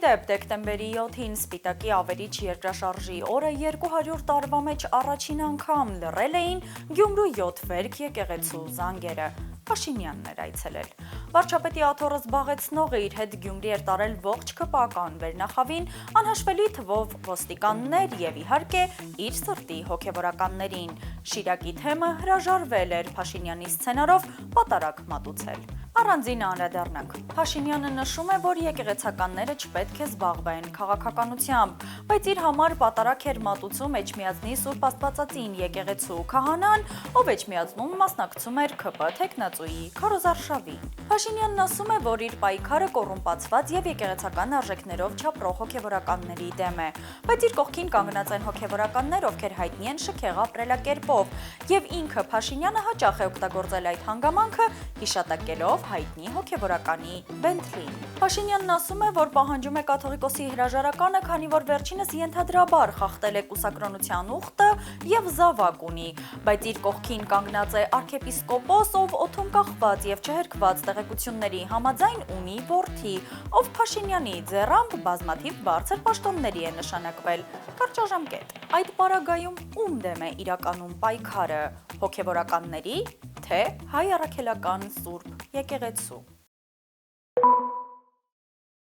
դեպ, դեկտեմբերի 7-ին Սպիտակի ավերիչ երկրաշարժի օրը 200 տարվա մեջ առաջին անգամ լռել էին Գյումրու 7 վերք եկեղեցու զանգերը։ Փաշինյանն էր այցելել։ Վարչապետի աթոռը զբաղեցնողը իր հետ Գյումրի էր տարել ողջ ԿՊԱԿ-ն վերնախավին, անհաշվելի թվով ոստիկաններ եւ իհարկե իր սրտի հոգեվորականներին։ Շիրակի թեմը հրաժարվել էր Փաշինյանի սցենարով պատարագ մատուցել։ Առանձին անդրադառնանք։ Փաշինյանը նշում է, որ եկեղեցականները չպետք է զբաղվեն քաղաքականությամբ, բայց իր համար պատարագ էր մատուցում Էջմիածնի Սուրբ Աստվածածին եկեղեցու քահանան, ով Էջմիածնում մասնակցում էր ՔՊ թեկնածուի քարոզարշավին։ Փաշինյանն ասում է, որ իր պայքարը կոռումպացված եւ եկեղեցական արժեքներով չապրող հոգեվորականների դեմ է, բայց իր կողքին կանգնած են հոգեվորականներ, ովքեր հայտնի են շքեղ ապրելակերպով, եւ ինքը Փաշինյանը հաճախ է օգտագործել այդ հանգամանքը, հիշատակելով հայտնի հոգեվորականի Բենթլին։ Փաշինյանն ասում է, որ պահանջում է կաթողիկոսի հրաժարականը, քանի որ վերջինս ենթադրաբար խախտել է կուսակրոնության ուխտը եւ զավակ ունի, բայց իր կողքին կանգնած է արքեպիսկոպոս, ով օդում կախված եւ չհերկված տեղեկությունների համաձայն ունի որդի, ով Փաշինյանի ձեռամբ բազմաթիվ բարձր պաշտոնների է նշանակվել։ Կարճաժամկետ։ Այդ պարագայում ում դեմ է իրականում պայքարը՝ հոգեվորականների, թե հայ առաքելական Սուրբ եկեղեցու։